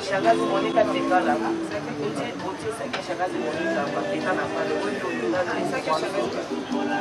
Shangazi Monica tekala. Uti shangazi Monica patikana pale. Wewe ndio unataka shangazi.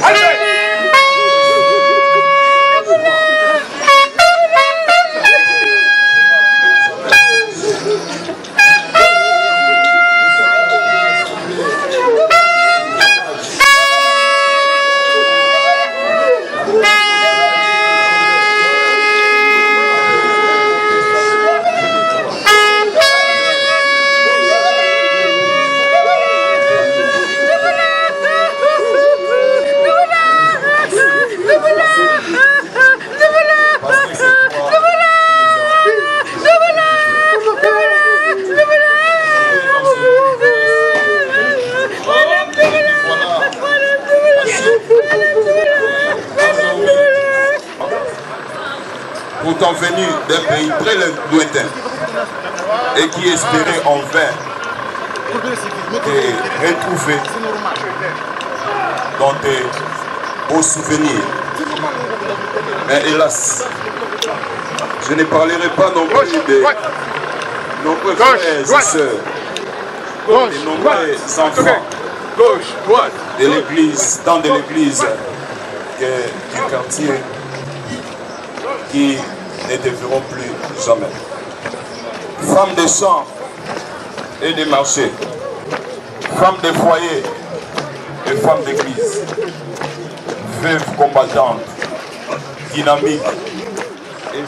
Allez étant venus d'un pays très lointain et qui espéraient en vain de retrouver dans des beaux souvenirs. Mais hélas, je ne parlerai pas non plus de nombreux frères et sœurs, de nombreux enfants de l'église, dans de l'église du quartier qui ne te verront plus jamais. Femmes de champs et de marchés, femmes de foyer et femmes d'église, veuves combattantes, dynamiques et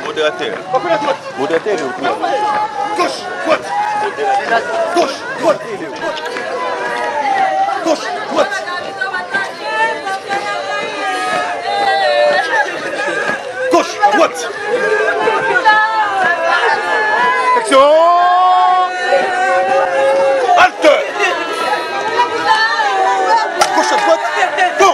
modérateur. Modérateur est au courant. Gauche, droite. Gauche, droite. Gauche, droite. Gauche, droite. Action. Halte. Gauche à droite. Bon.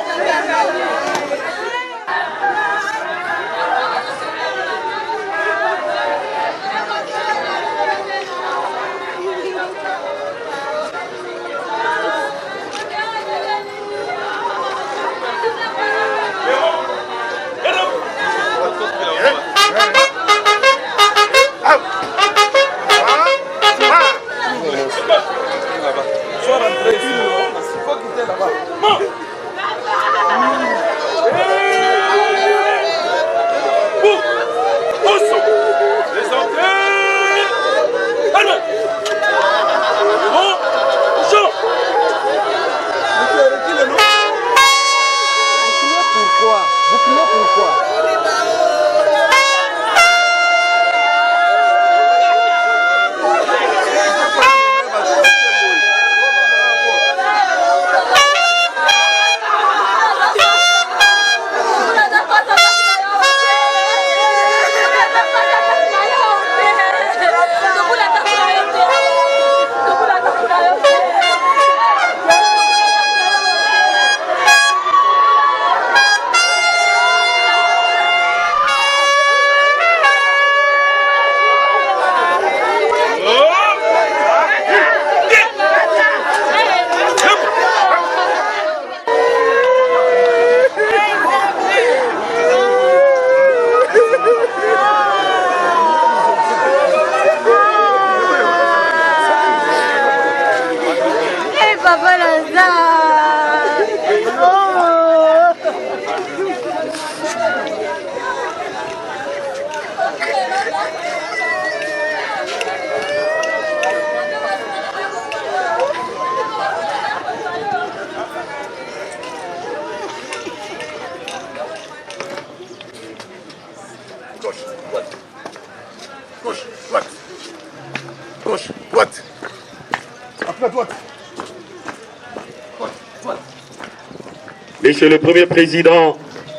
Monsieur le Premier Président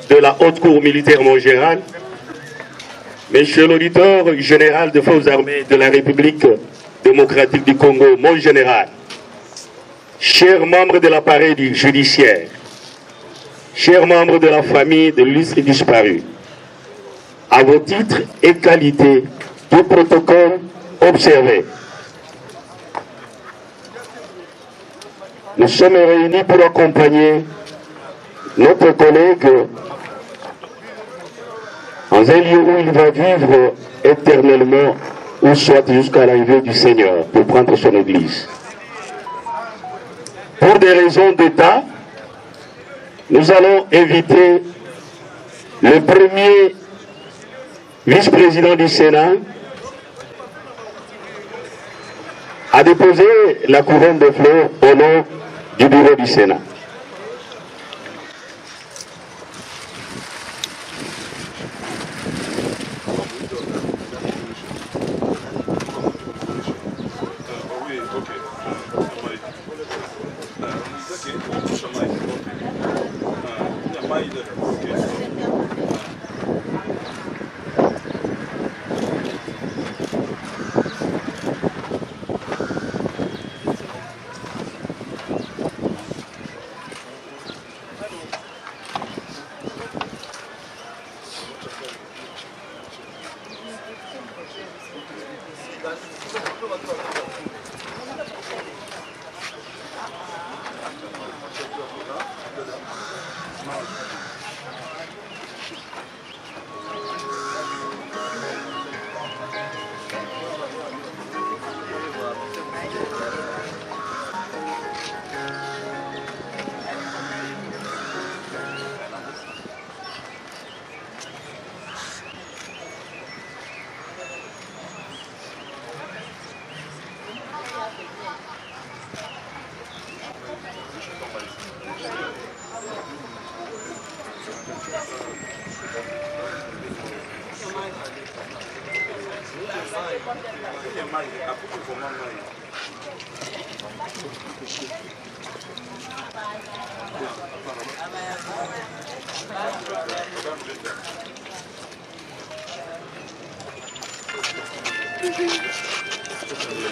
de la Haute Cour militaire Montgérane, Monsieur l'auditeur général des Forces armées de la République démocratique du Congo, mon général, chers membres de l'appareil judiciaire, chers membres de la famille de l'illustre disparu, à vos titres et qualités, tout protocole observé. Nous sommes réunis pour accompagner notre collègue dans un lieu où il va vivre éternellement, ou soit jusqu'à l'arrivée du Seigneur, pour prendre son église. Pour des raisons d'État, nous allons inviter le premier vice-président du Sénat à déposer la couronne de fleurs au nom du bureau du Sénat.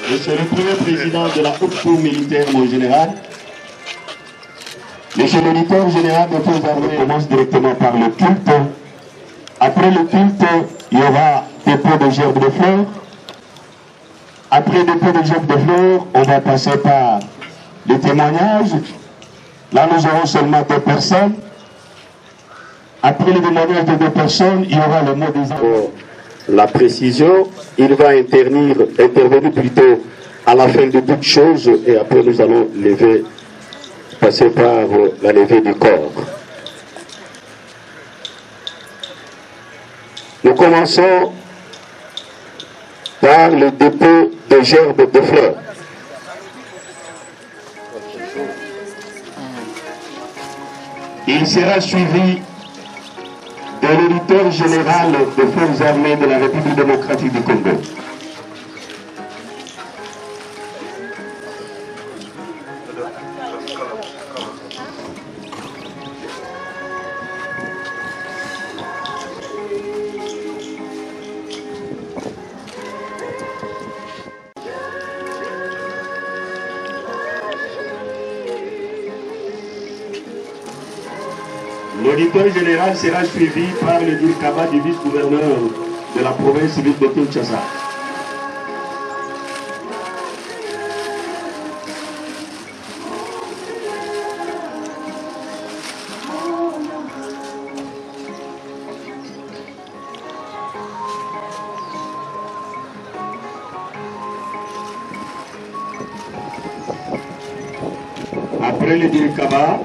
Monsieur le Premier Président de la Haute Cour militaire, mon général, Monsieur l'auditeur général des forces armées commence directement par le culte. Après le culte, il y aura dépôt de gerbes de fleurs. Après dépôt de gerbes de fleurs, on va passer par les témoignages. Là, nous aurons seulement 2 personnes. Après le témoignage de 2 personnes, il y aura le mot des armes. La précision, il va intervenir plutôt à la fin de toute chose et après nous allons passer par la levée du corps. Nous commençons par le dépôt de gerbes de fleurs. Il sera suivi de l'auditeur général des forces armées de la République démocratique du Congo. L'auditeur général sera suivi par le Dirkaba du vice-gouverneur de la province civile de Kinshasa. Après le Dirkaba,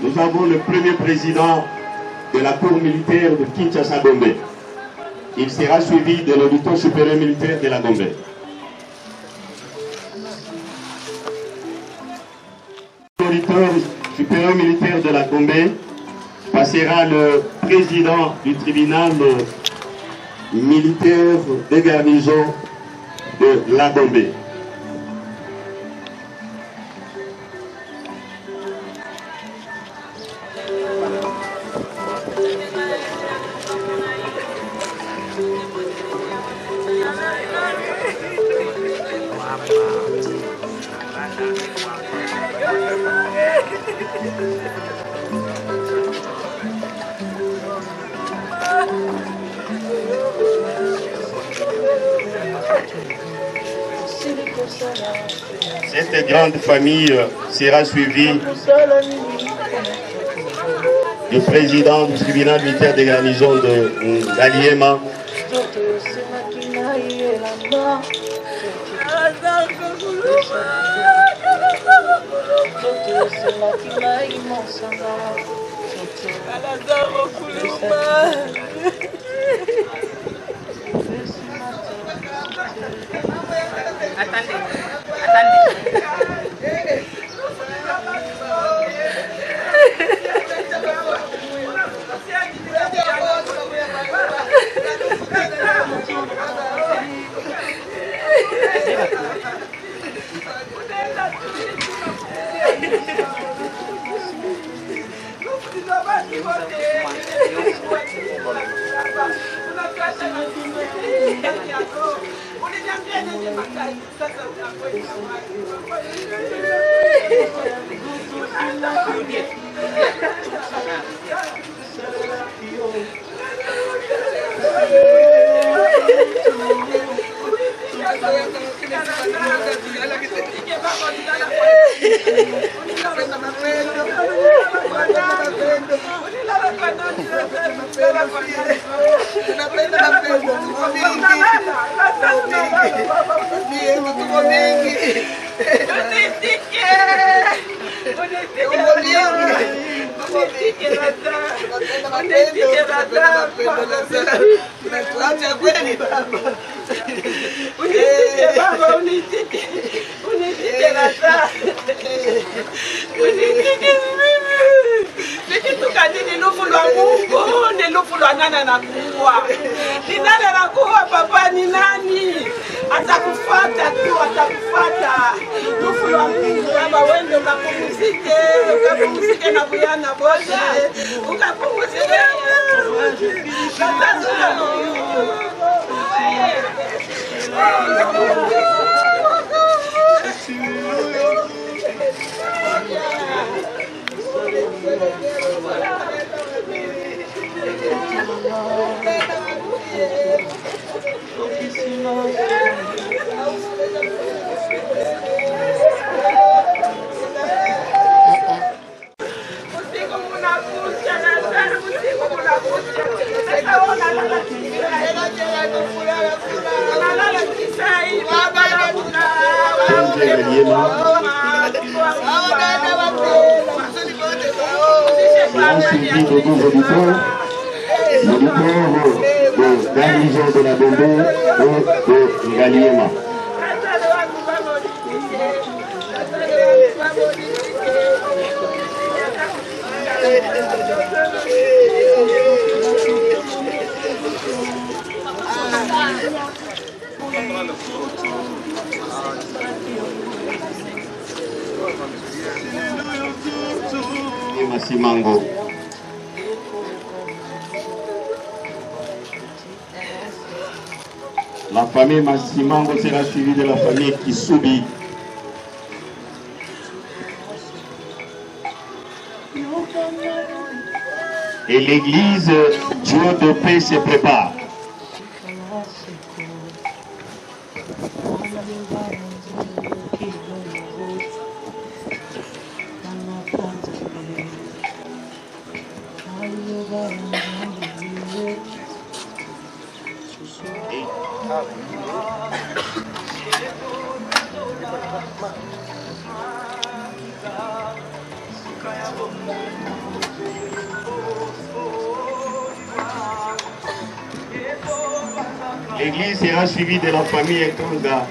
nous avons le premier président de la cour militaire de Kinshasa-Gombe. Il sera suivi de l'auditeur supérieur militaire de la Gombe. L'auditeur supérieur militaire de la Gombe passera le président du tribunal militaire des garnisons de la Gombe. Cette grande famille sera suivie du président du tribunal militaire des garnisons de Ngaliema. kweli baba. Unitike baba, unitike. Unitike rata. Unitike mimi. Nikitukani ni lufu lwa Mungu, ni lufu lwa nana na kuwa. Ni nani anakuwa papa, ni nani? Atakufata tu, atakufata. Lufu lwa Mungu baba, wende ukapumzike. Ukapumzike na buyana boja. Ukapumzike. Suivi de 12 auditeurs, de garnison de la Bombe et de Ngaliema. Masimango. La famille Masimango sera suivie de la famille Kisubi. Et l'église Dieu de paix se prépare. L'église sera suivie de la famille Ekanga.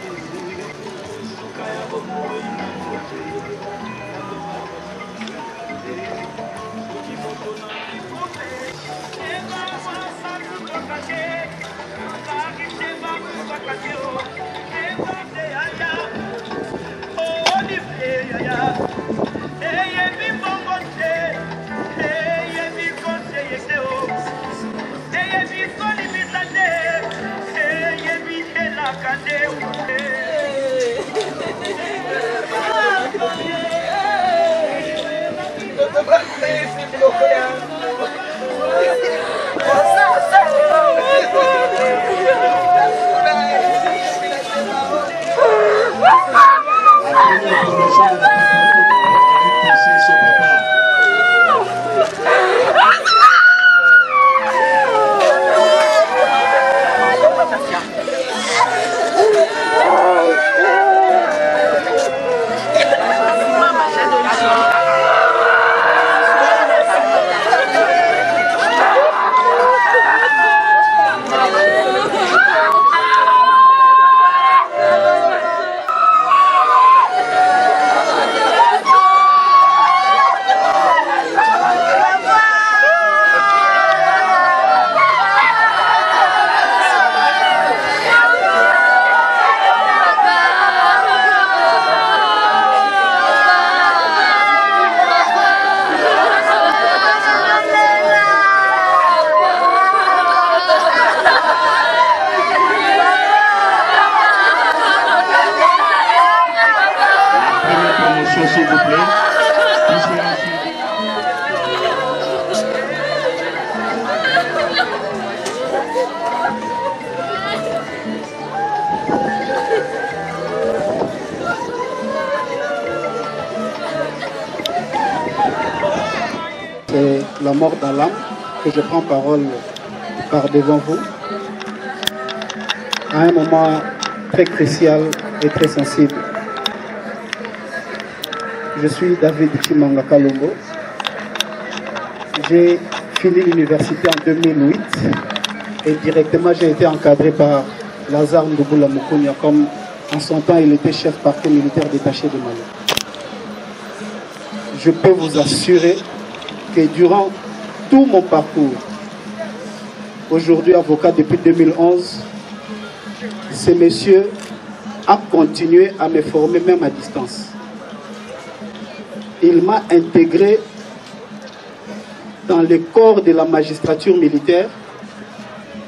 S'il vous plaît. C'est la mort d'Alam que je prends parole par devant vous à un moment très crucial et très sensible. Je suis David Chimanga Kalongo. J'ai fini l'université en 2008 Et directement, j'ai été encadré par Lazare Ndouboula Mukounia, comme en son temps, il était chef parquet militaire détaché de Mali. Je peux vous assurer que durant tout mon parcours, aujourd'hui avocat depuis 2011, ce monsieur a continué à me former même à distance. Il m'a intégré dans le corps de la magistrature militaire.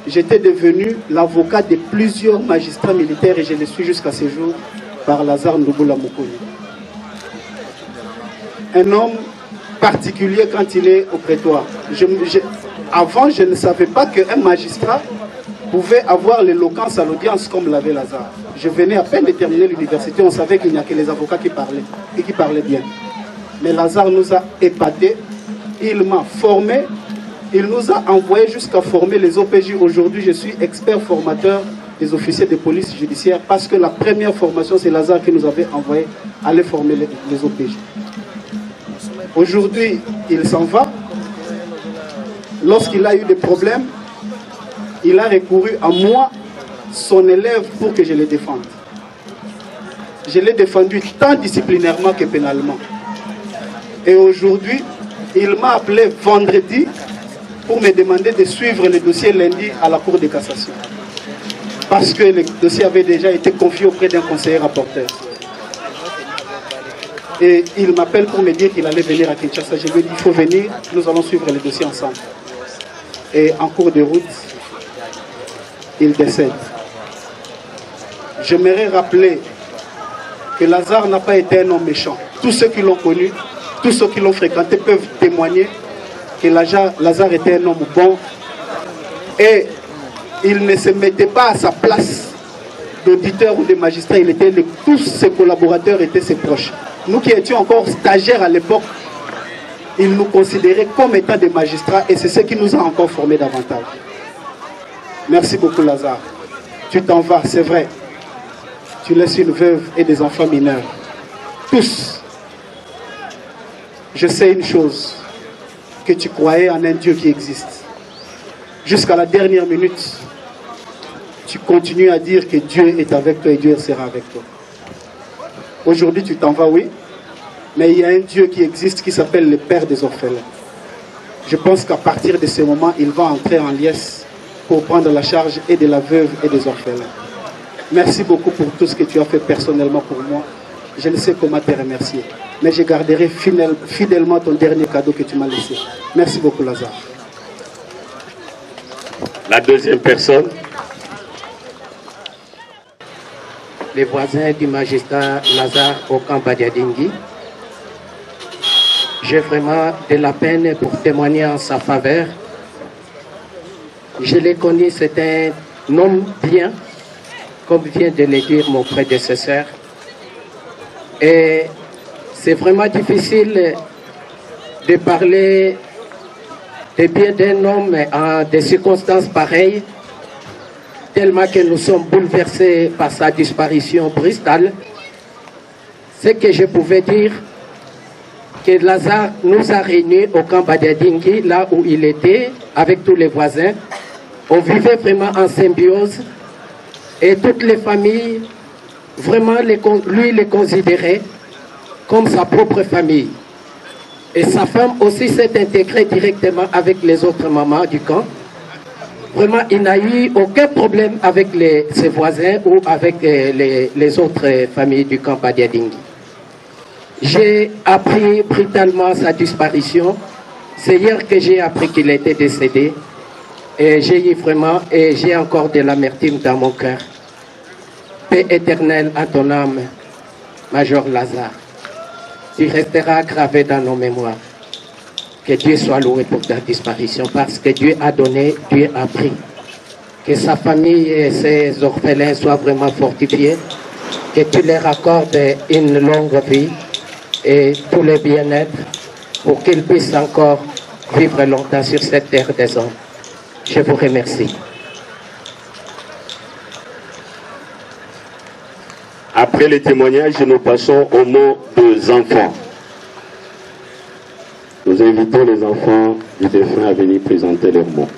J'étais devenu l'avocat de plusieurs magistrats militaires et je le suis jusqu'à ce jour par Lazare Ndouboula Mukounia. Un homme particulier quand il est au prétoire. Avant, je ne savais pas qu'un magistrat pouvait avoir l'éloquence à l'audience comme l'avait Lazare. Je venais à peine de terminer l'université, on savait qu'il n'y a que les avocats qui parlaient et qui parlaient bien. Mais Lazare nous a épatés, il m'a formé, il nous a envoyé jusqu'à former les OPJ. Aujourd'hui, je suis expert formateur des officiers de police judiciaire parce que la première formation, c'est Lazare qui nous avait envoyé aller former les OPJ. Aujourd'hui, il s'en va. Lorsqu'il a eu des problèmes, il a recouru à moi, son élève, pour que je le défende. Je l'ai défendu tant disciplinairement que pénalement. Et aujourd'hui, il m'a appelé vendredi pour me demander de suivre le dossier lundi à la Cour de cassation. Parce que le dossier avait déjà été confié auprès d'un conseiller rapporteur. Et il m'appelle pour me dire qu'il allait venir à Kinshasa. Je lui ai dit, il faut venir, nous allons suivre le dossier ensemble. Et en cours de route, il décède. J'aimerais rappeler que Lazare n'a pas été un homme méchant. Tous ceux qui l'ont connu, tous ceux qui l'ont fréquenté peuvent témoigner que Lazare était un homme bon et il ne se mettait pas à sa place d'auditeur ou de magistrat. Tous ses collaborateurs étaient ses proches. Nous qui étions encore stagiaires à l'époque, il nous considérait comme étant des magistrats et c'est ce qui nous a encore formés davantage. Merci beaucoup Lazare. Tu t'en vas, c'est vrai. Tu laisses une veuve et des enfants mineurs. Tous. Je sais une chose, que tu croyais en un Dieu qui existe. Jusqu'à la dernière minute, tu continues à dire que Dieu est avec toi et Dieu sera avec toi. Aujourd'hui, tu t'en vas, oui, mais il y a un Dieu qui existe qui s'appelle le Père des orphelins. Je pense qu'à partir de ce moment, il va entrer en liesse pour prendre la charge et de la veuve et des orphelins. Merci beaucoup pour tout ce que tu as fait personnellement pour moi. Je ne sais comment te remercier, mais je garderai fidèlement ton dernier cadeau que tu m'as laissé. Merci beaucoup, Lazare. La deuxième personne. Les voisins du magistrat Lazare au camp Badiadingui. J'ai vraiment de la peine pour témoigner en sa faveur. Je l'ai connu, c'est un homme bien, comme vient de le dire mon prédécesseur. Et c'est vraiment difficile de parler de bien d'un homme en des circonstances pareilles, tellement que nous sommes bouleversés par sa disparition brutale. Ce que je pouvais dire, que Lazare nous a réunis au camp Badiadingui, là où il était, avec tous les voisins. On vivait vraiment en symbiose et toutes les familles, vraiment, lui les considérait comme sa propre famille. Et sa femme aussi s'est intégrée directement avec les autres mamans du camp. Vraiment, il n'a eu aucun problème avec ses voisins ou avec les autres familles du camp Badiadingui. J'ai appris brutalement sa disparition. C'est hier que j'ai appris qu'il était décédé. Et j'ai eu vraiment, et j'ai encore de l'amertume dans mon cœur. Paix éternelle à ton âme, Major Lazare. Tu resteras gravé dans nos mémoires. Que Dieu soit loué pour ta disparition, parce que Dieu a donné, Dieu a pris. Que sa famille et ses orphelins soient vraiment fortifiés. Que tu leur accordes une longue vie et tous les bien-être pour qu'ils puissent encore vivre longtemps sur cette terre des hommes. Je vous remercie. Après les témoignages, nous passons au mot des enfants. Nous invitons les enfants du défunt à venir présenter leurs mots.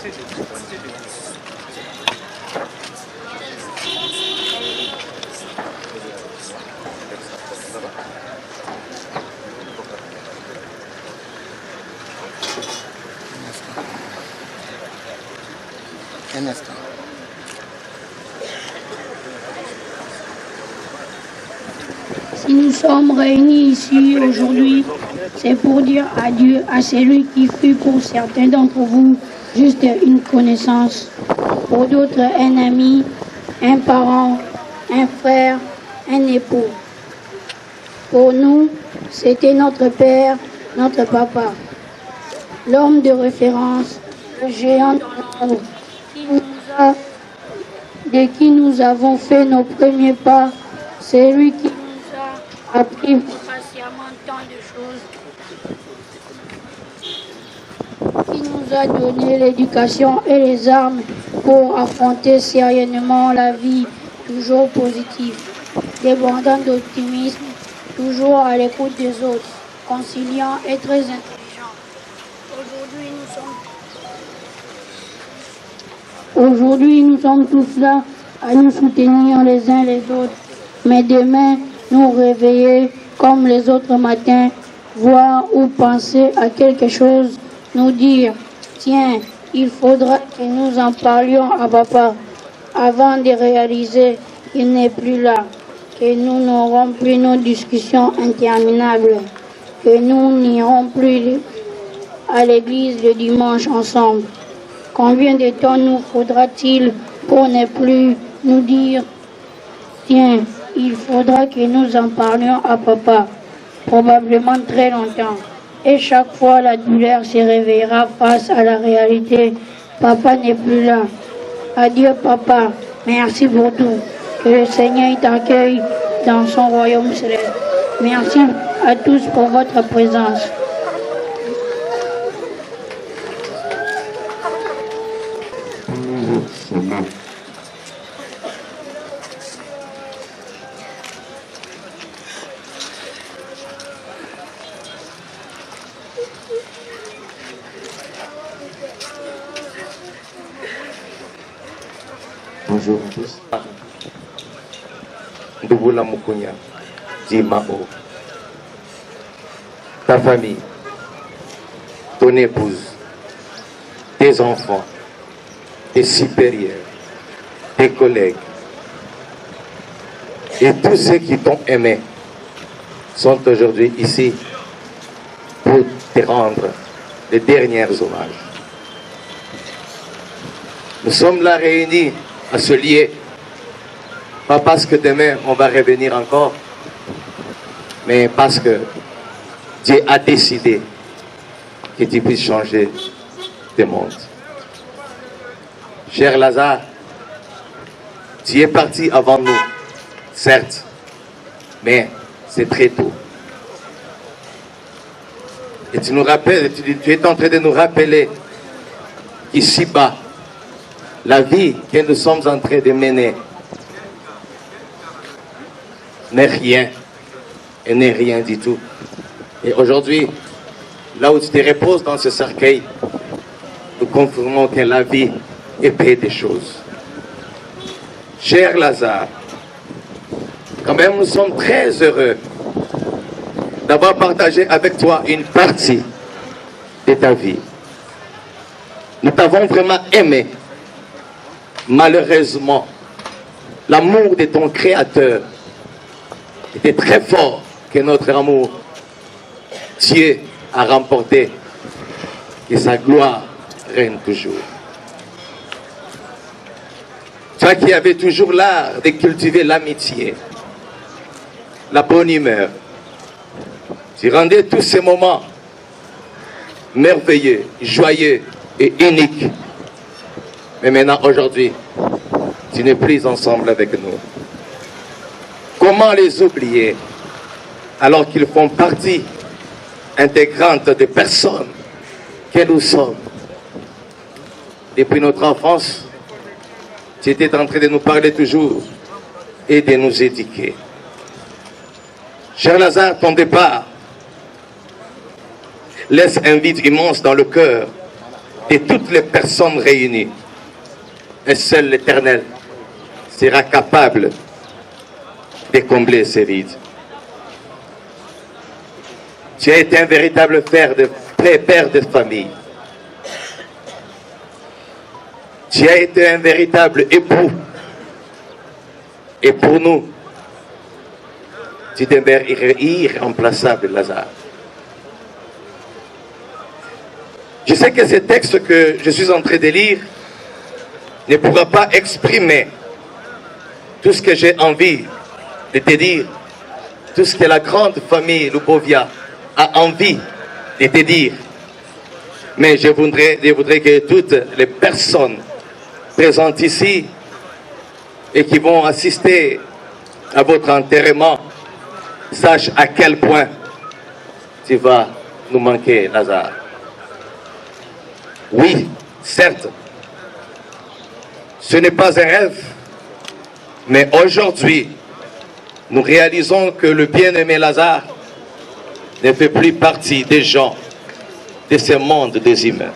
Un instant. Si nous sommes réunis ici aujourd'hui, c'est pour dire adieu à celui qui fut pour certains d'entre vous juste une connaissance, pour d'autres un ami, un parent, un frère, un époux. Pour nous, c'était notre père, notre papa, l'homme de référence, le géant de l'amour, de qui nous avons fait nos premiers pas. C'est lui qui nous a appris patiemment tant de choses, qui nous a donné l'éducation et les armes pour affronter sérieusement la vie, toujours positive, débordant d'optimisme, toujours à l'écoute des autres, conciliant et très intelligent. Aujourd'hui, nous sommes tous là à nous soutenir les uns les autres, mais demain, nous réveiller comme les autres matins, voir ou penser à quelque chose, nous dire, tiens, il faudra que nous en parlions à papa, avant de réaliser qu'il n'est plus là, que nous n'aurons plus nos discussions interminables, que nous n'irons plus à l'église le dimanche ensemble. Combien de temps nous faudra-t-il pour ne plus nous dire, tiens, il faudra que nous en parlions à papa, probablement très longtemps. Et chaque fois, la douleur se réveillera face à la réalité. Papa n'est plus là. Adieu, papa. Merci pour tout. Que le Seigneur t'accueille dans son royaume céleste. Merci à tous pour votre présence. Bonjour à tous. Douboula Mukunya, Dimao, ta famille, ton épouse, tes enfants, tes supérieurs, tes collègues et tous ceux qui t'ont aimé sont aujourd'hui ici pour te rendre les derniers hommages. Nous sommes là réunis à se lier, pas parce que demain on va revenir encore, mais parce que Dieu a décidé que tu puisses changer le monde. Cher Lazare, tu es parti avant nous, certes, mais c'est très tôt. Et tu nous rappelles, tu es en train de nous rappeler qu'ici-bas, la vie que nous sommes en train de mener n'est rien et n'est rien du tout. Et aujourd'hui, là où tu te reposes dans ce cercueil, nous confirmons que la vie est paix des choses. Cher Lazare, quand même nous sommes très heureux d'avoir partagé avec toi une partie de ta vie. Nous t'avons vraiment aimé. Malheureusement, l'amour de ton Créateur était très fort que notre amour. Dieu a remporté, que sa gloire règne toujours. Toi qui avais toujours l'art de cultiver l'amitié, la bonne humeur, tu rendais tous ces moments merveilleux, joyeux et uniques. Mais maintenant, aujourd'hui, tu n'es plus ensemble avec nous. Comment les oublier alors qu'ils font partie intégrante des personnes que nous sommes? Depuis notre enfance, tu étais en train de nous parler toujours et de nous éduquer. Cher Lazare, ton départ laisse un vide immense dans le cœur de toutes les personnes réunies. Et seul l'Éternel sera capable de combler ces vides. Tu as été un véritable père de famille. Tu as été un véritable époux. Et pour nous, tu demeures irremplaçable, Lazare. Je sais que ce texte que je suis en train de lire ne pourra pas exprimer tout ce que j'ai envie de te dire, tout ce que la grande famille Lubovia a envie de te dire. Mais je voudrais que toutes les personnes présentes ici et qui vont assister à votre enterrement sachent à quel point tu vas nous manquer, Lazare. Oui, certes, ce n'est pas un rêve, mais aujourd'hui, nous réalisons que le bien-aimé Lazare ne fait plus partie des gens de ce monde des humains.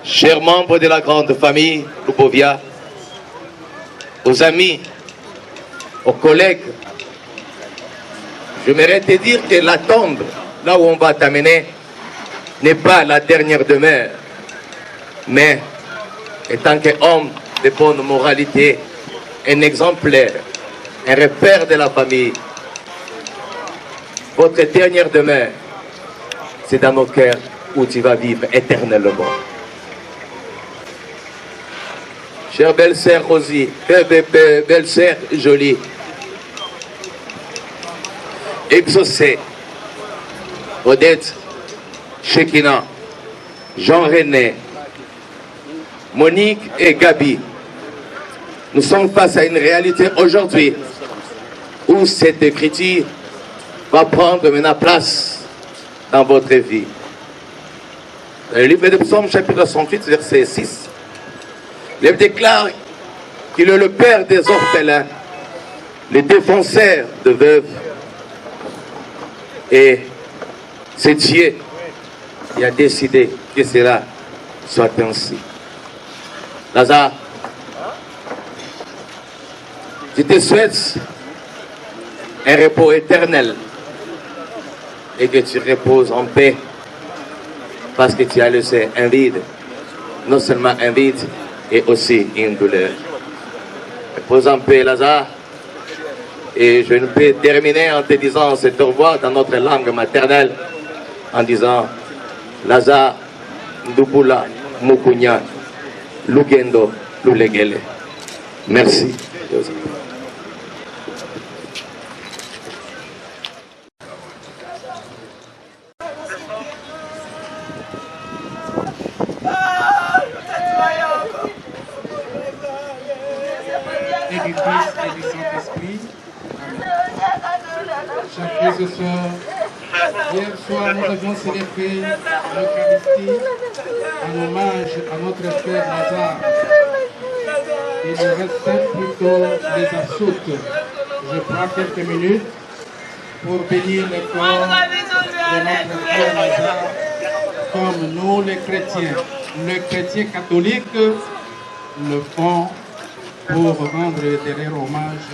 Chers membres de la grande famille Lubovia, aux amis, aux collègues, j'aimerais te dire que la tombe, là où on va t'amener, n'est pas la dernière demeure, mais étant qu'homme de bonne moralité, un exemplaire, un repère de la famille, votre dernière demeure, c'est dans nos cœurs où tu vas vivre éternellement. Chère belle-sœur Rosie, belle-sœur Jolie, Exaucé, Odette, Shekina, Jean-René, Monique et Gabi, nous sommes face à une réalité aujourd'hui où cette écriture va prendre maintenant place dans votre vie. Le livre de Psaume, chapitre 68, verset 6, il déclare qu'il est le père des orphelins, le défenseur de veuves. Et c'est Dieu qui a décidé que cela soit ainsi. Lazare, je te souhaite un repos éternel et que tu reposes en paix parce que tu as laissé un vide, non seulement un vide, et aussi une douleur. Repose en paix, Lazare. Et je ne peux terminer en te disant cette au revoir dans notre langue maternelle, en disant Lazare, Ndubula, Mukunya, Lugendo, Lulegele. Merci. Et du Fils et du Saint-Esprit. Chers frères et sœurs, hier soir nous avions célébré l'Eucharistie en hommage à notre frère Lazare. Il nous reste plutôt les assoutes. Je prends quelques minutes pour bénir le corps de notre frère Lazare comme nous les chrétiens. Les chrétiens catholiques le font pour rendre des rires hommages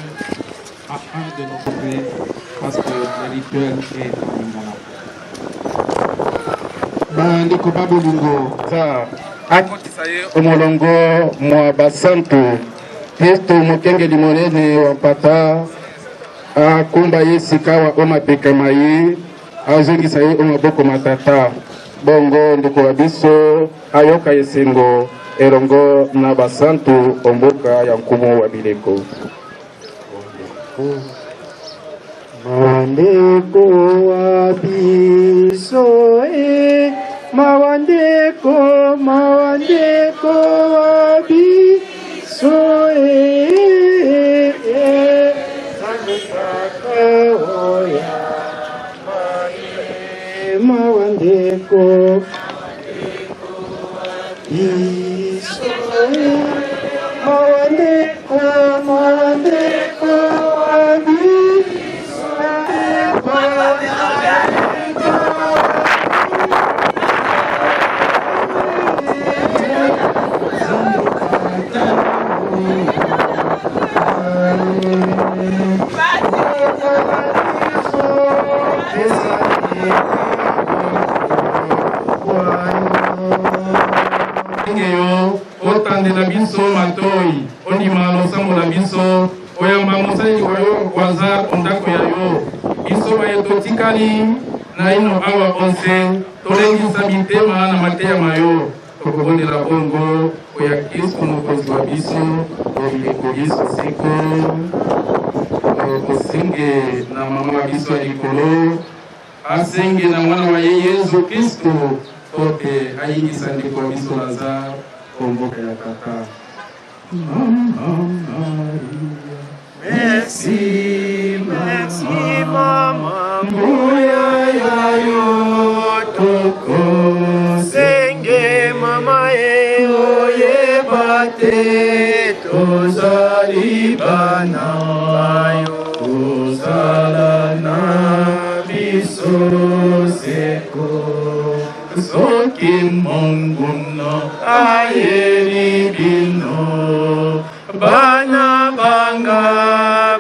à un de nos frères, parce que le rituel est en Lingala. Bandiko Babulungo za omolongo mwa basantu Kristo mokenge limonene wampata akumba ye sika wa omapeka maye azongisa ye omaboko matata bongo ndeko wa biso ayoka esengo erongo na basantu omboka ya nkumu wa bileko. Mawandeko wa biso mawandeko wa biso mawandeko osandela biso matoi ondima losambola biso oyamba mosali oyo waza ondako ya yo biso baye totikali na ino awa onse tolengisa bitema na mateyama yo tokobondela bongo oya kristo mokonzi wa biso obiko biso siko kosenge na mama wa biso ya likolo asenge na mwana wa ye yesu kristo ote ayingisa ndeko wa biso Lazare komboka ya kaka. Merci, merci, mama. Mbuya yayo toko senge mama e oye bate tozali bana bayo tozala na biso seko soki Mungu no ayeli bino bana banga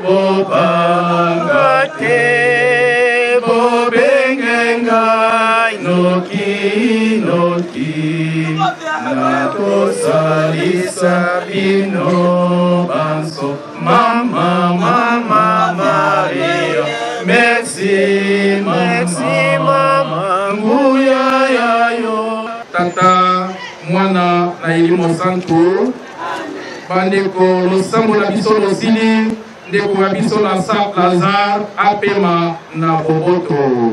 bobanga te bobengenga noki noki na tosalisa bino banso mama mama Maria merci merci mama nguya yayo tata mwana na elimo santo bandeko losambo na biso losili ndeko ya biso na Lazare apema na boboto.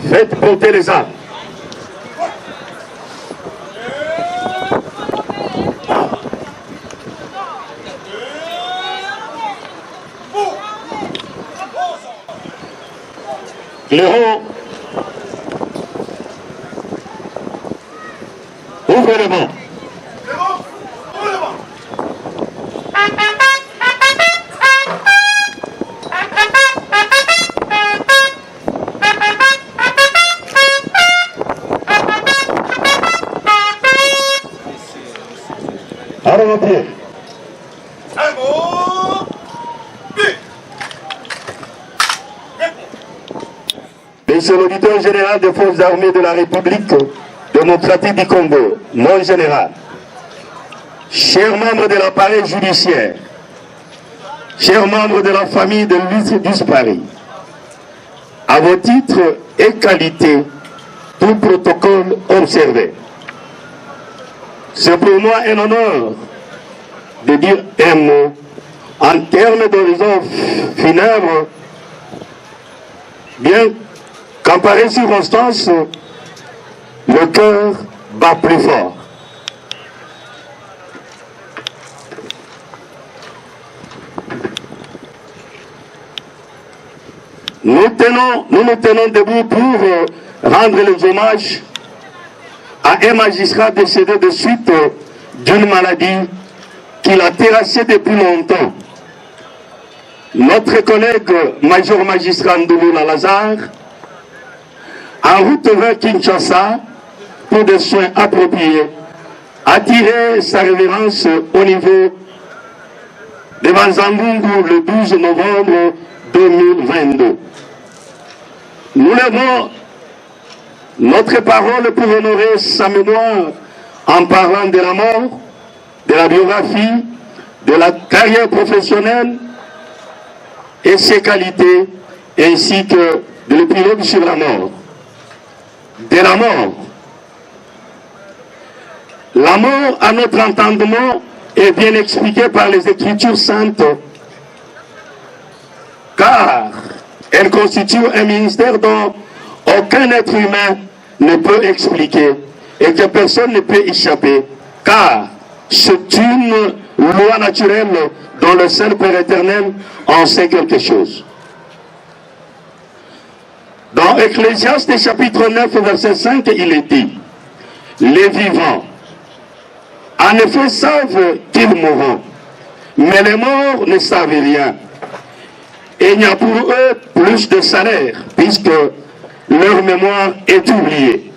Faites monter les armes. Léon, ouvrez les mains. Allons, pied. Monsieur l'auditeur général des forces armées de la République démocratique du Congo, mon général, chers membres de l'appareil judiciaire, chers membres de la famille de Lucie disparu, à vos titres et qualités, tout protocole observé. C'est pour moi un honneur de dire un mot en termes d'horizon funèbre, bien qu'en pareille circonstance, le cœur bat plus fort. Nous nous tenons debout pour rendre les hommages à un magistrat décédé de suite d'une maladie qui l'a terrassé depuis longtemps. Notre collègue major magistrat Ndouloula Lazare, en route vers Kinshasa pour des soins appropriés, a tiré sa révérence au niveau de Banzambungu le 12 novembre 2022. Nous levons notre parole pour honorer sa mémoire en parlant de la mort, de la biographie, de la carrière professionnelle et ses qualités, ainsi que de l'épilogue sur la mort. De la mort. La mort, à notre entendement, est bien expliquée par les Écritures saintes, car elle constitue un ministère dont aucun être humain ne peut expliquer et que personne ne peut échapper, car c'est une loi naturelle dont le seul Père éternel en sait quelque chose. Dans Ecclésiaste chapitre 9 verset 5, il est dit: les vivants en effet savent qu'ils mourront, mais les morts ne savent rien. Et il n'y a pour eux plus de salaire, puisque leur mémoire est oubliée.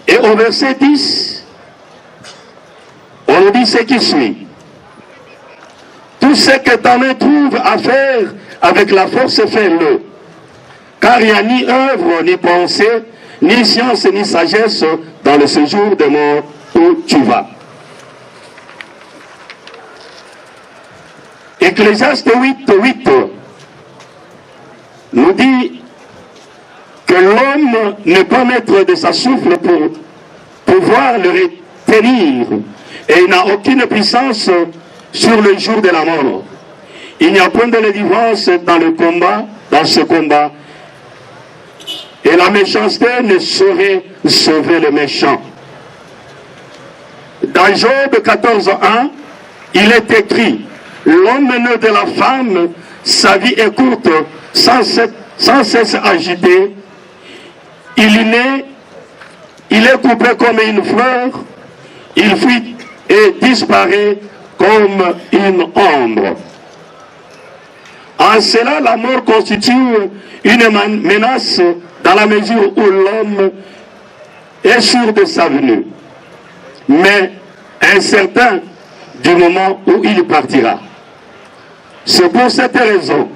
Et au verset 10, on nous dit ce qui suit: tout ce que ta main trouve à faire avec la force, fais-le. car il n'y a ni œuvre, ni pensée, ni science, ni sagesse dans le séjour de mort où tu vas. Ecclésiaste 8 nous dit que l'homme n'est pas maître de sa souffle pour pouvoir le retenir, et il n'a aucune puissance sur le jour de la mort. Il n'y a point de délivrance dans ce combat, et la méchanceté ne saurait sauver le méchant. Dans Job 14:1, il est écrit: l'homme né de la femme, sa vie est courte, sans cesse agité. Il est coupé comme une fleur, il fuit et disparaît comme une ombre. En cela, la mort constitue une menace dans la mesure où l'homme est sûr de sa venue, mais incertain du moment où il partira. C'est pour cette raison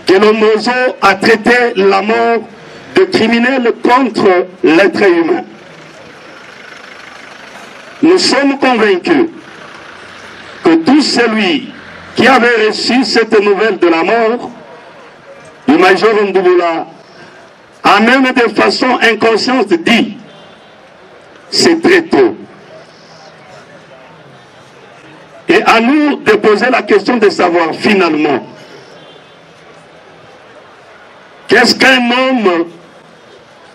que le Mozo a traité la mort de criminel contre l'être humain. Nous sommes convaincus que tout celui qui avait reçu cette nouvelle de la mort du Major Ndouboula a même de façon inconsciente dit: c'est très tôt. Et à nous de poser la question de savoir finalement, qu'est-ce qu'un homme,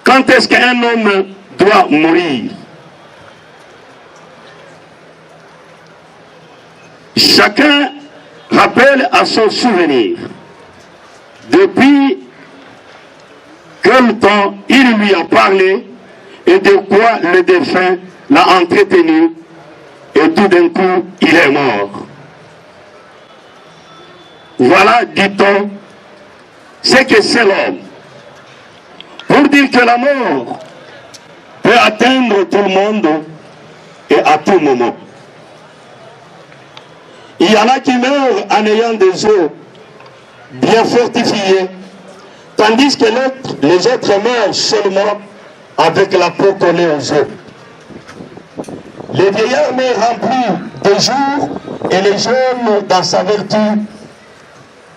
quand est-ce qu'un homme doit mourir? Chacun rappelle à son souvenir depuis quel temps il lui a parlé et de quoi le défunt l'a entretenu, et tout d'un coup il est mort. Voilà, dit-on, ce que c'est l'homme. Pour dire que la mort peut atteindre tout le monde et à tout moment. Il y en a qui meurent en ayant des os bien fortifiés, tandis que les autres meurent seulement avec la peau collée aux os. Les vieillards meurent remplis de jours et les jeunes dans sa vertu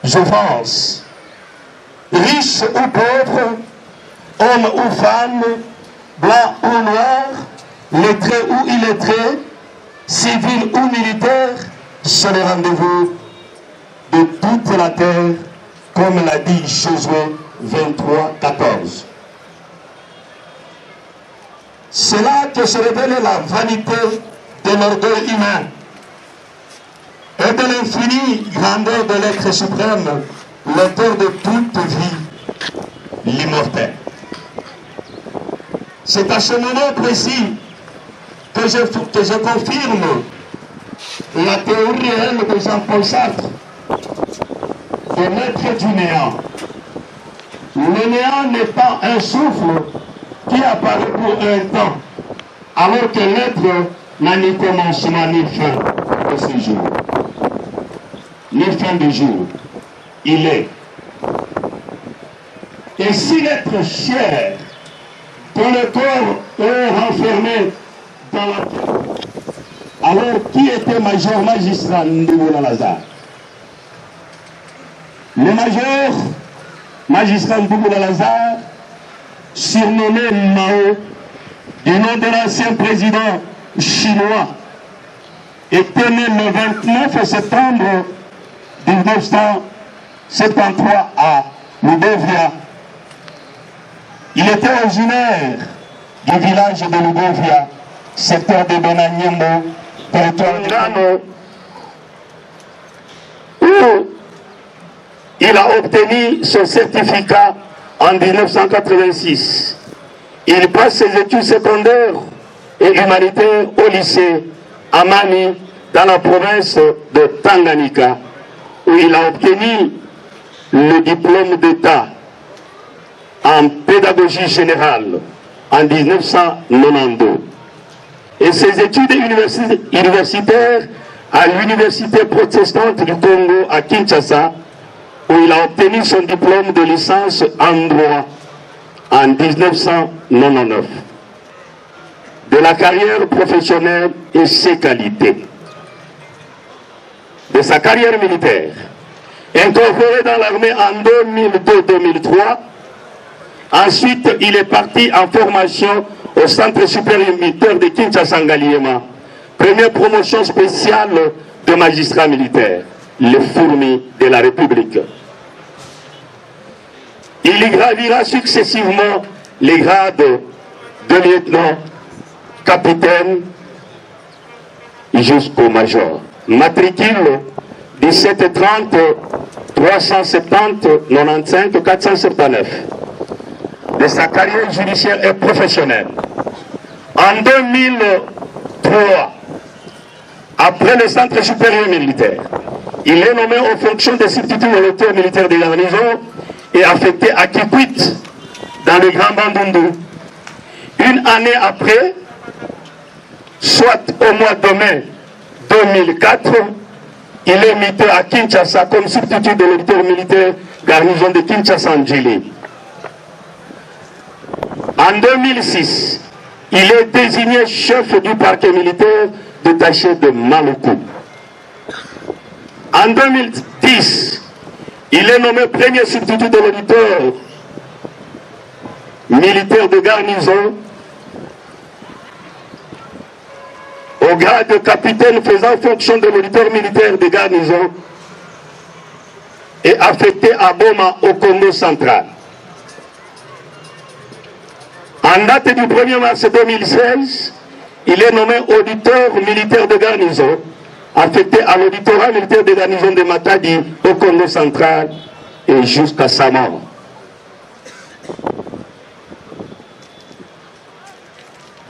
jouvence. Riche ou pauvre, homme ou femme, blanc ou noir, lettré ou illettré, civil ou militaire, c'est le rendez-vous de toute la terre, comme l'a dit Josué 23:14. C'est là que se révèle la vanité de l'orgueil humain et de l'infinie grandeur de l'être suprême, l'auteur de toute vie, l'immortel. C'est à ce moment précis que je confirme la théorie réelle de Jean-Paul Sartre, de l'être du néant. Le néant n'est pas un souffle qui apparaît pour un temps, alors que l'être n'a ni commencement ni fin de ce jour, ni fin du jour. Il est. Et si l'être chair, dont le corps est renfermé dans la terre, alors qui était major magistrat Ndouboula Lazare? Le major magistrat Ndouboula Lazare, surnommé Mao, du nom de l'ancien président chinois, était né le 29 septembre 1973 à Lubovia. Il était originaire du village de Lubovia, secteur de Benanyembo, territoire de Gano, où il a obtenu son certificat en 1986. Il passe ses études secondaires et humanitaires au lycée Amani, dans la province de Tanganyika, où il a obtenu le diplôme d'État en pédagogie générale en 1992. Et ses études universitaires à l'université protestante du Congo à Kinshasa où il a obtenu son diplôme de licence en droit en 1999. De la carrière professionnelle et ses qualités. De sa carrière militaire, incorporé dans l'armée en 2002-2003. Ensuite, il est parti en formation au Centre supérieur militaire de Kinshasa-Ngaliema. Première promotion spéciale de magistrat militaire, les fourmis de la République. Il y gravira successivement les grades de lieutenant, capitaine jusqu'au major. Matricule 1730 370 95 479. De sa carrière judiciaire et professionnelle. En 2003, après le Centre supérieur militaire, il est nommé aux fonctions de substitut au militaire des garnisons et affecté à Kikwit, dans le Grand Bandundu. Une année après, soit au mois de mai 2004, il est muté à Kinshasa comme substitut de l'auditeur militaire garnison de Kinshasa-Ndjili. En 2006, il est désigné chef du parquet militaire détaché de Maluku. En 2010, il est nommé premier substitut de l'auditeur militaire de garnison au grade de capitaine faisant fonction de l'auditeur militaire de garnison et affecté à Boma au Congo central. En date du 1er mars 2016, il est nommé auditeur militaire de garnison, affecté à l'auditorat militaire de garnison de Matadi au Congo central et jusqu'à sa mort.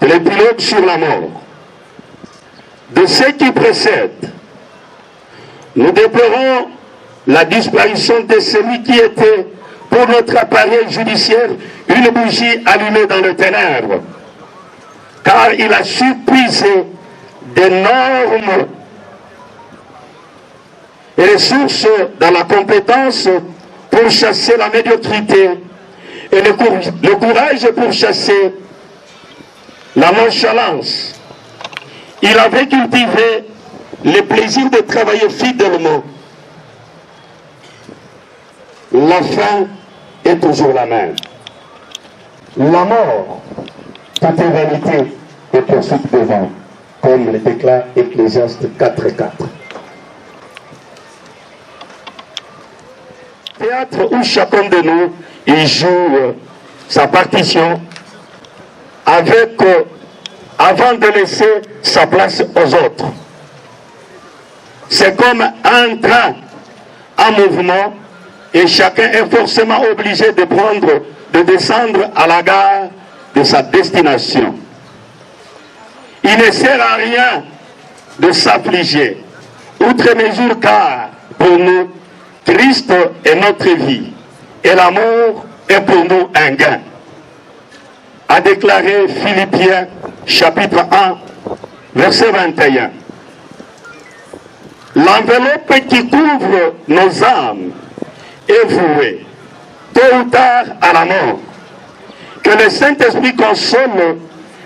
L'épilogue sur la mort. De ce qui précède, nous déplorons la disparition de celui qui était pour notre appareil judiciaire une bougie allumée dans le ténèbre, car il a su puiser d'énormes ressources dans la compétence pour chasser la médiocrité et le courage pour chasser la nonchalance. Il avait cultivé le plaisir de travailler fidèlement. La fin est toujours la même. La mort, toute vanité est poursuite devant, comme le déclare Ecclésiaste 4:4. Théâtre où chacun de nous y joue sa partition avec, avant de laisser sa place aux autres. C'est comme un train en mouvement et chacun est forcément obligé de descendre à la gare de sa destination. Il ne sert à rien de s'affliger, outre mesure, car pour nous, Christ est notre vie et la mort est pour nous un gain. A déclaré Philippiens chapitre 1, verset 21. L'enveloppe qui couvre nos âmes est vouée, tôt ou tard, à la mort. Que le Saint-Esprit console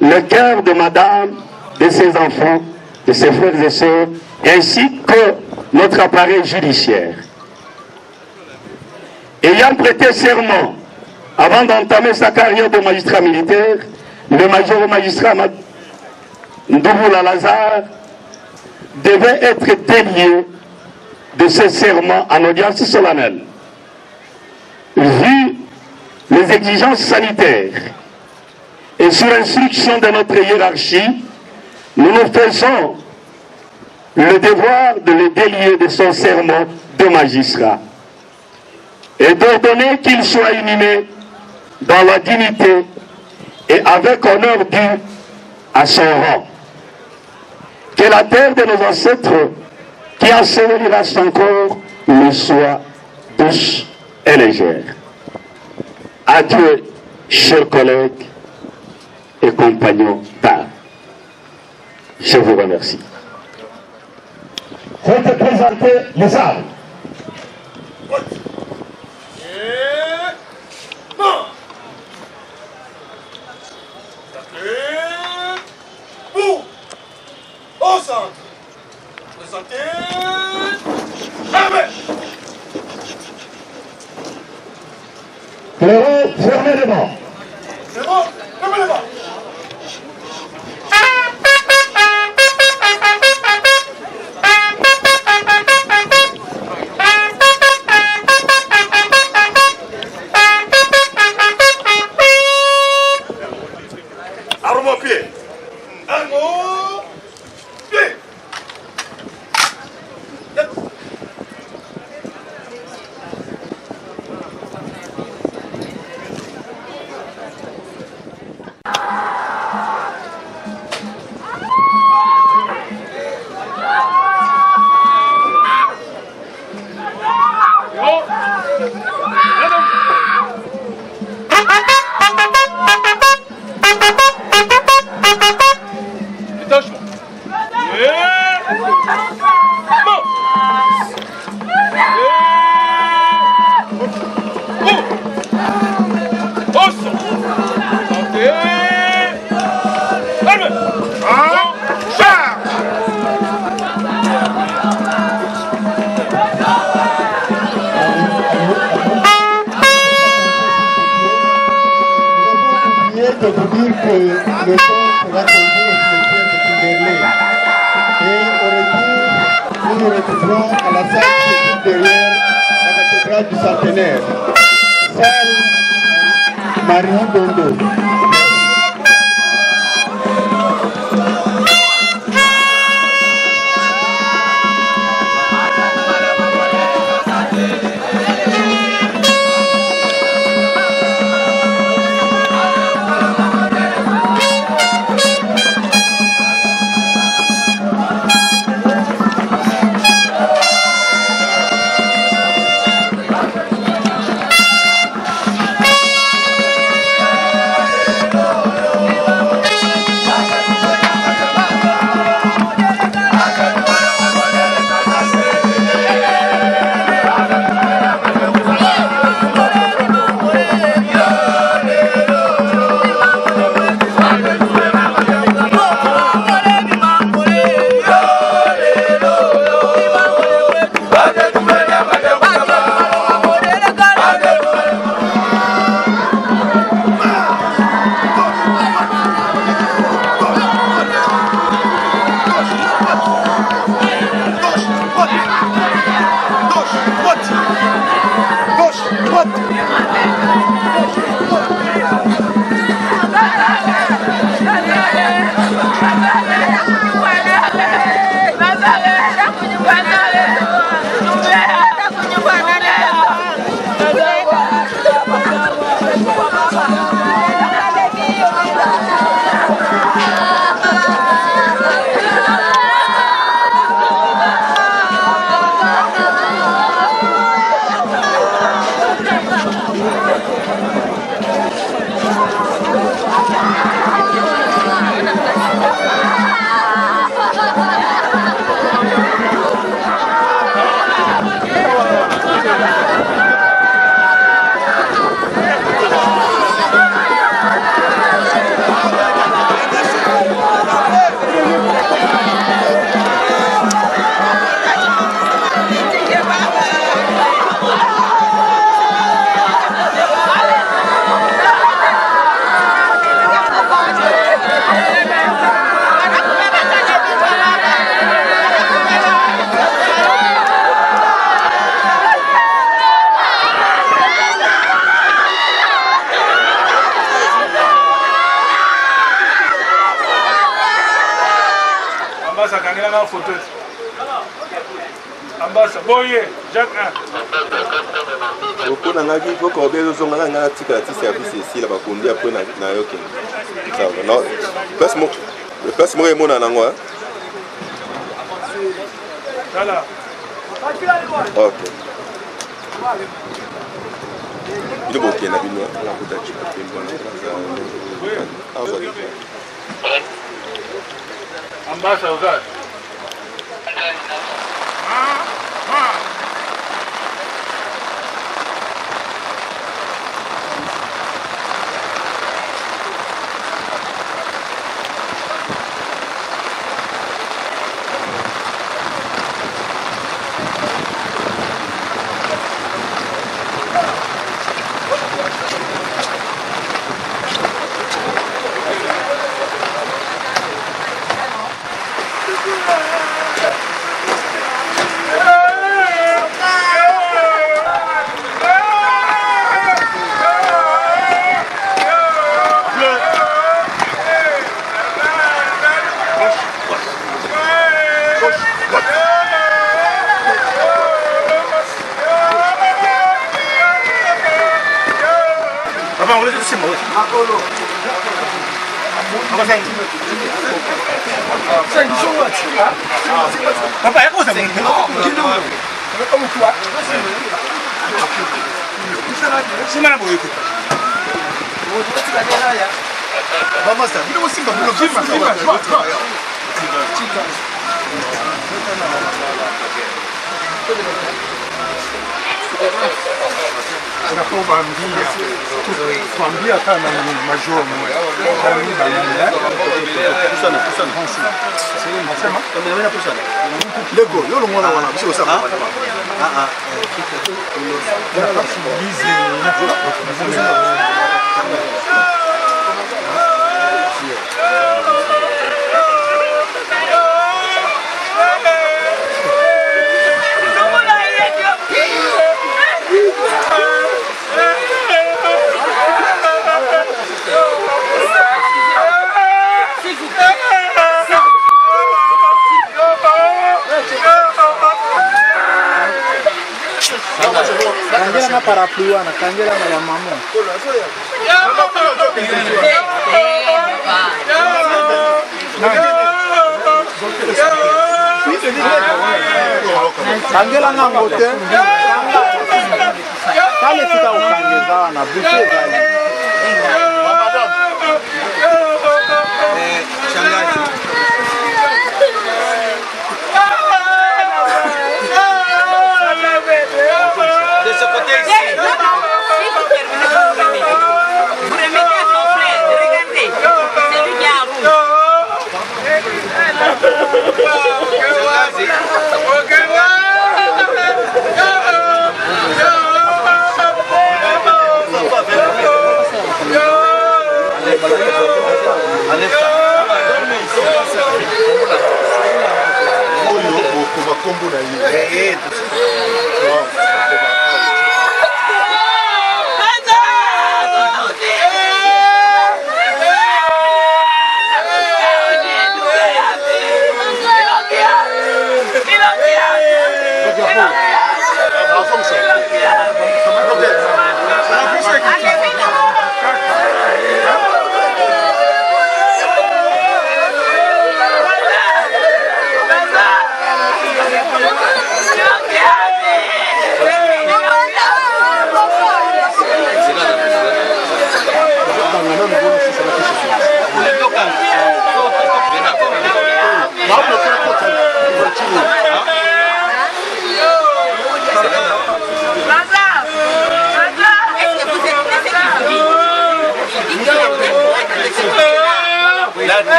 le cœur de madame, de ses enfants, de ses frères et sœurs, ainsi que notre appareil judiciaire. Ayant prêté serment, avant d'entamer sa carrière de magistrat militaire, le major magistrat Ndouboula Lazare devait être délié de ce serment en audience solennelle. Vu les exigences sanitaires et sur instruction de notre hiérarchie, nous nous faisons le devoir de le délier de son serment de magistrat et d'ordonner qu'il soit inhumé dans la dignité et avec honneur dû à son rang. Que la terre de nos ancêtres qui ensevelira son corps le soit douce et légère. Adieu, chers collègues et compagnons d'armes. Je vous remercie. Je vais te présenter les armes. Pour. Au centre. Présentez. Jamais. Fermez les mains. C'est bon, fermez les mains. Arme au pied. Arme au pied. De vous dire que le temps sera tombé au cimetière de Kimberley. Et au retour, nous nous retrouverons à la salle qui est derrière la cathédrale du Centenaire. Salle Marie Bondo. Pour nangaki faut qu'on ait besoin de la service ici là bas conduire après na yokin. Ça va non. Passe moi mon nango. Voilà. OK. Il faut qu'il y ait une la peut-être ambassadeur. Kuambia kama ni major mmoja. Lego, yolo mwana wana sio sawa. Kangela na parapluie na kangela na ya maman. Kangela na ngote. Kale tika ukangeza na buche gani. Shangazi. De ce côté ici. Vous remettez à son frère, regardez. C'est lui qui a rouge.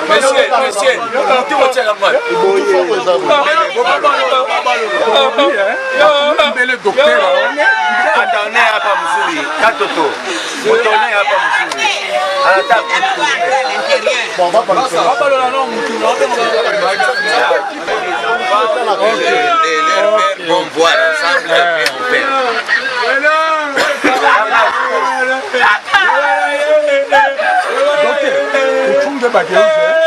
Monsieur, tu vas tirer la main. Mbele docteur atone hapa mzuri katoto mutone hapa mzuri anataka bon voir ensemble avec mon père. uchunge bageuze.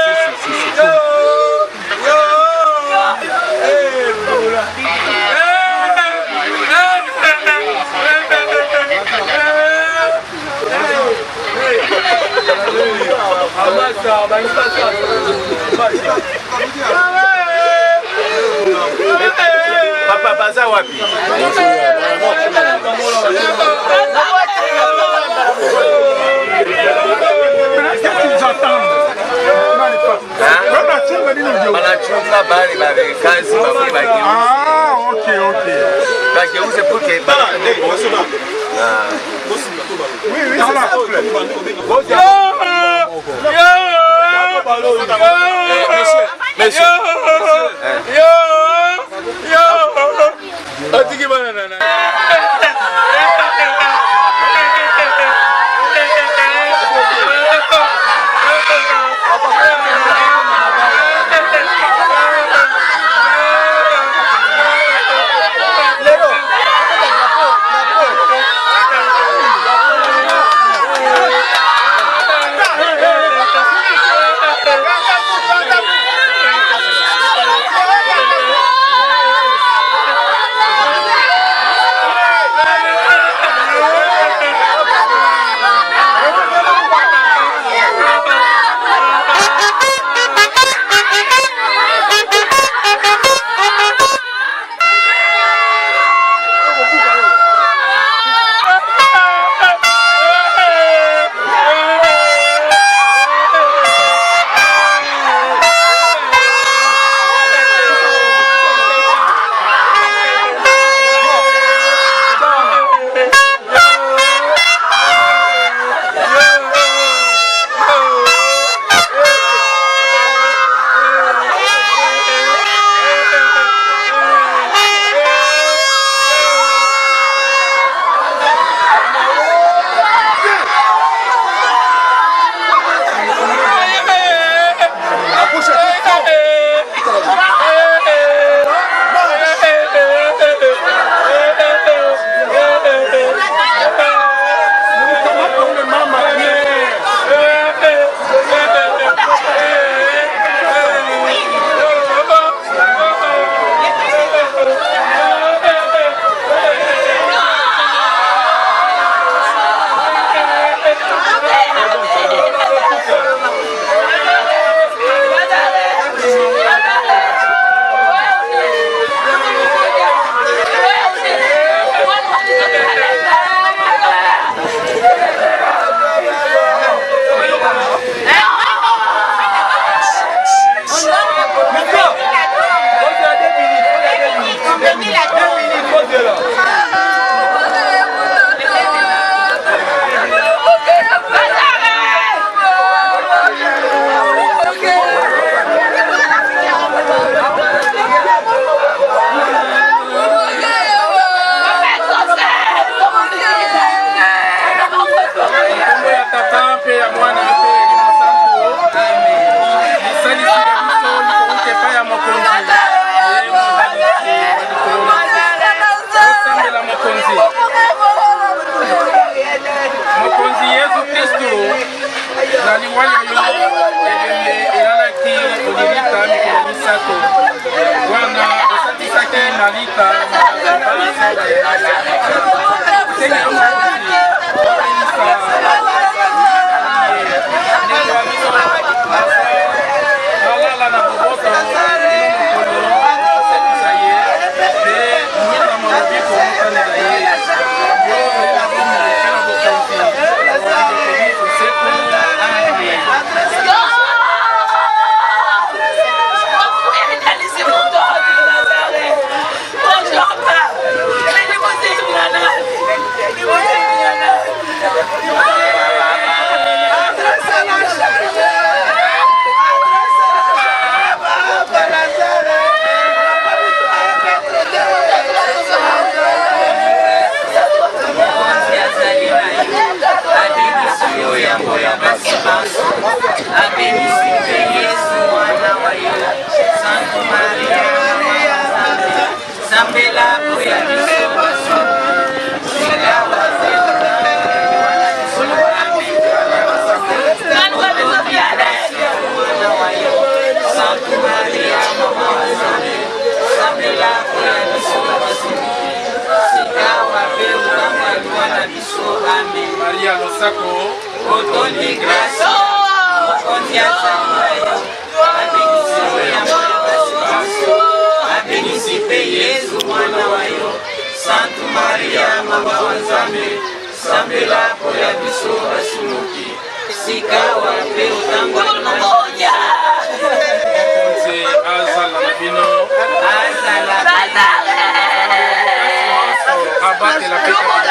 Papa baza wapi? Banachunga bale kazi bafuni bageuze. Ah, ok. Bageuze pour que Oui, c'est la couple. Monsieur. Maria Losako, Otoni graça, confiança abenisipe mwana wayo, Santo Maria mama wa Nzambe, sambela poya biso basumuki, sikawa pe utangwa moja. Konse azala na bino, abate la peka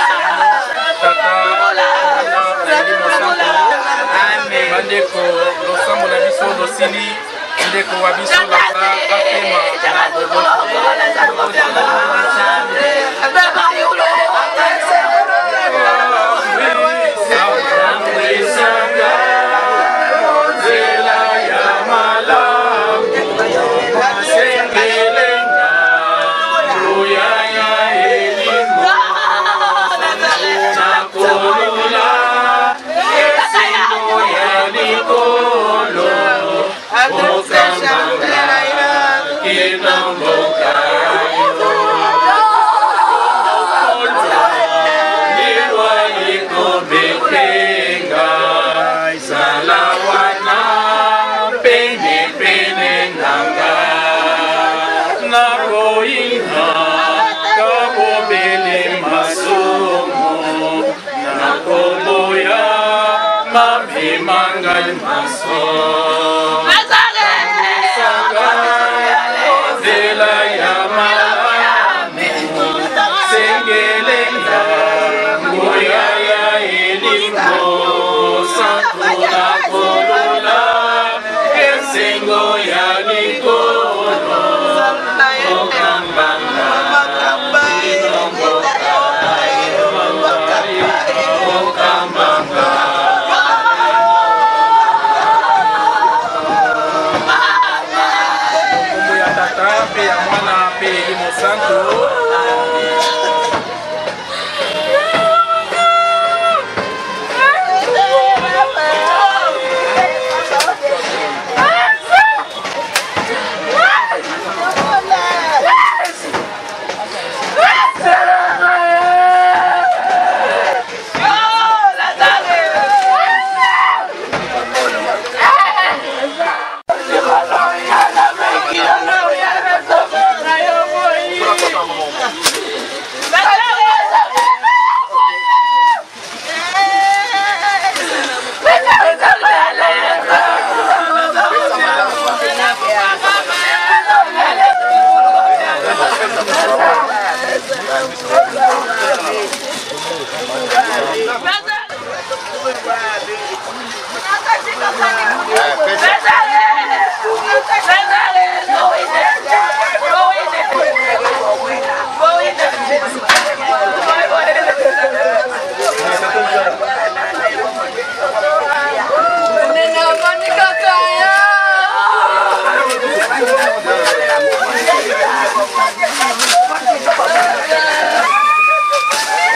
tata bandeko losambo na biso losili ndeko wa biso laza apema na Mangal maso